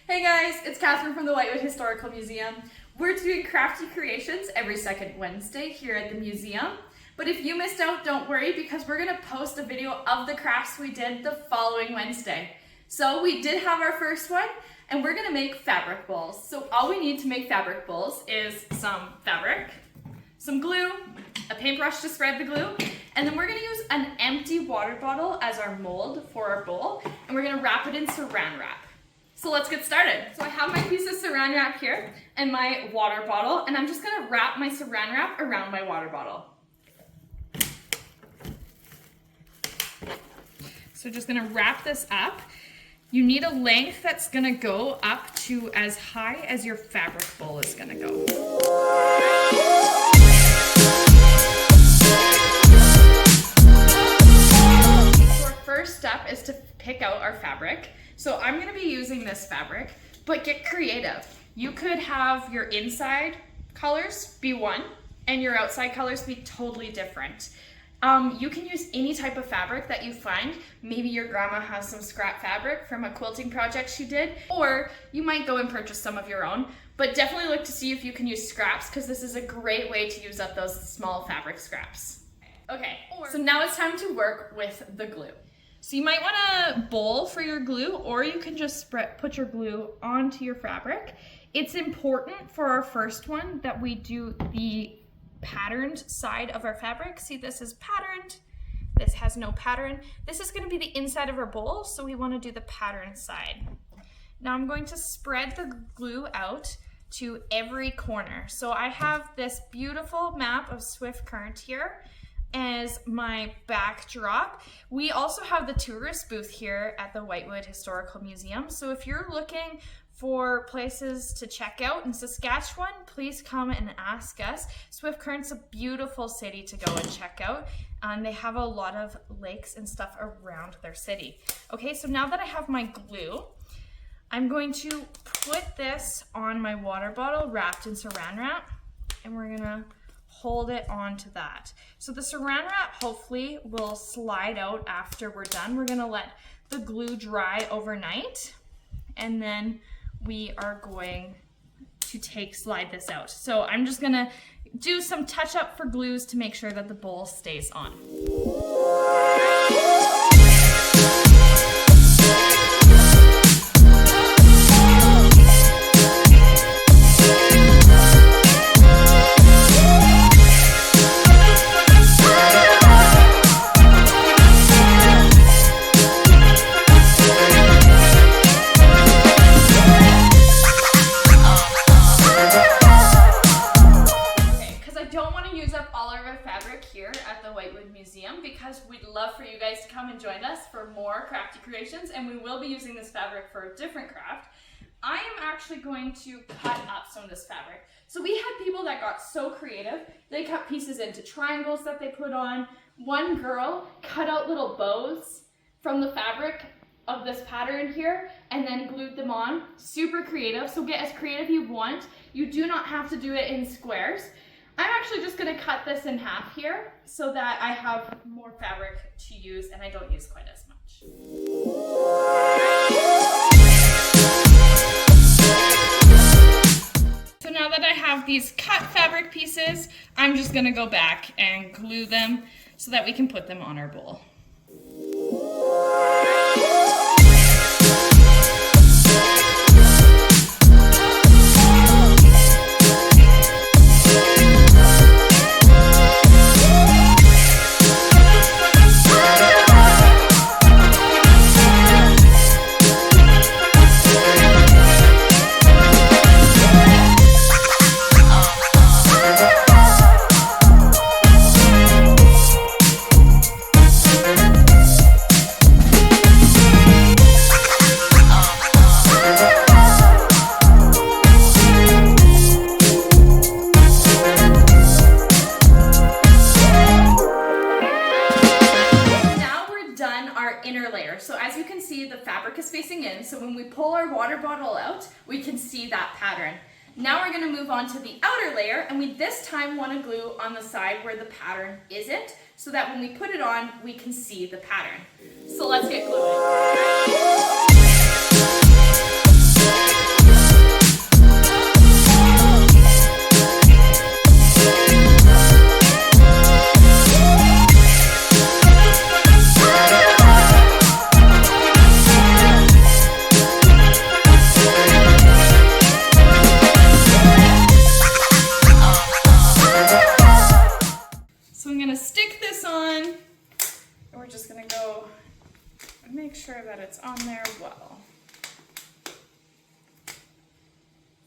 Hey guys, it's Catherine from the Whitewood Historical Museum. We're doing Crafty Creations every second Wednesday here at the museum. But if you missed out, don't worry, because we're gonna post a video of the crafts we did the following Wednesday. So we did have our first one, and we're gonna make fabric bowls. So all we need to make fabric bowls is some fabric, some glue, a paintbrush to spread the glue, and then we're gonna use an empty water bottle as our mold for our bowl, and we're gonna wrap it in saran wrap. So let's get started. So I have my piece of saran wrap here and my water bottle, and I'm just gonna wrap my saran wrap around my water bottle. So just gonna wrap this up. You need a length that's gonna go up to as high as your fabric bowl is gonna go. So our first step is to pick out our fabric. So I'm gonna be using this fabric, but get creative. You could have your inside colors be one and your outside colors be totally different. You can use any type of fabric that you find. Maybe your grandma has some scrap fabric from a quilting project she did, or you might go and purchase some of your own, but definitely look to see if you can use scraps, because this is a great way to use up those small fabric scraps. Okay, so now it's time to work with the glue. So you might want a bowl for your glue, or you can just put your glue onto your fabric. It's important for our first one that we do the patterned side of our fabric. See, this is patterned, this has no pattern. This is going to be the inside of our bowl, so we want to do the pattern side. Now I'm going to spread the glue out to every corner. So I have this beautiful map of Swift Current here as my backdrop. We also have the tourist booth here at the Whitewood Historical Museum. So if you're looking for places to check out in Saskatchewan, please come and ask us. Swift Current's a beautiful city to go and check out. They have a lot of lakes and stuff around their city. Okay, so now that I have my glue, I'm going to put this on my water bottle wrapped in saran wrap, and we're gonna hold it onto that. So the saran wrap hopefully will slide out after we're done. We're gonna let the glue dry overnight, and then we are going to slide this out. So I'm just gonna do some touch up for glues to make sure that the bowl stays on. Because we'd love for you guys to come and join us for more Crafty Creations, and we will be using this fabric for a different craft. I am actually going to cut up some of this fabric. So we had people that got so creative, they cut pieces into triangles that they put on. One girl cut out little bows from the fabric of this pattern here and then glued them on. Super creative, so get as creative you want. You do not have to do it in squares. I'm actually just going to cut this in half here so that I have more fabric to use and I don't use quite as much. So now that I have these cut fabric pieces, I'm just going to go back and glue them so that we can put them on our bowl. Inner layer. So as you can see, the fabric is facing in, so when we pull our water bottle out, we can see that pattern. Now we're going to move on to the outer layer, and we this time want to glue on the side where the pattern isn't, so that when we put it on, we can see the pattern. So let's get gluing.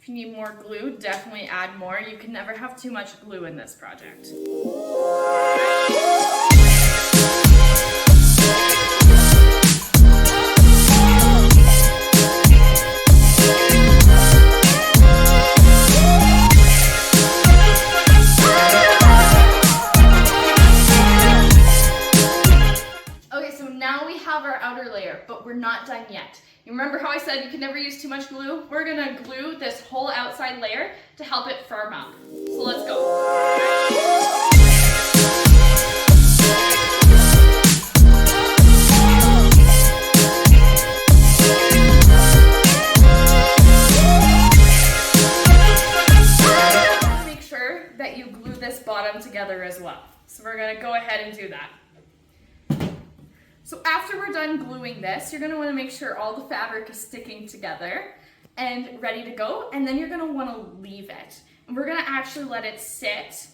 If you need more glue, definitely add more. You can never have too much glue in this project. Okay, so now we have our outer layer, but we're not done yet. You remember how I said you can never use too much glue? We're gonna glue this whole outside layer to help it firm up. So let's go. Make sure that you glue this bottom together as well. So we're gonna go ahead and do that. So after we're done gluing this, you're going to want to make sure all the fabric is sticking together and ready to go, and then you're going to want to leave it. And we're going to actually let it sit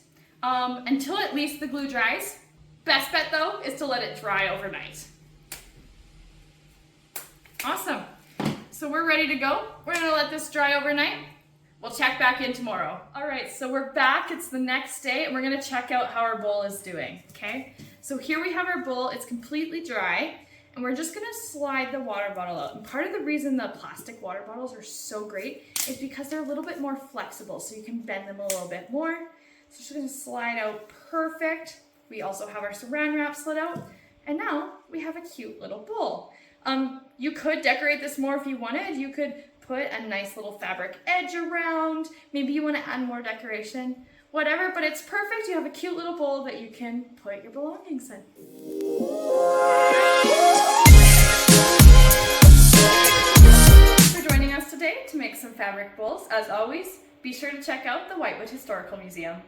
until at least the glue dries. Best bet though is to let it dry overnight. Awesome. So we're ready to go. We're going to let this dry overnight. We'll check back in tomorrow. All right, so we're back. It's the next day, and we're going to check out how our bowl is doing, okay? So here we have our bowl. It's completely dry, and we're just gonna slide the water bottle out. And part of the reason the plastic water bottles are so great is because they're a little bit more flexible, so you can bend them a little bit more. So just gonna slide out perfect. We also have our saran wrap slid out, and now we have a cute little bowl. You could decorate this more if you wanted. You could put a nice little fabric edge around. Maybe you wanna add more decoration. Whatever, but it's perfect. You have a cute little bowl that you can put your belongings in. For joining us today to make some fabric bowls. As always, be sure to check out the Whitewood Historical Museum.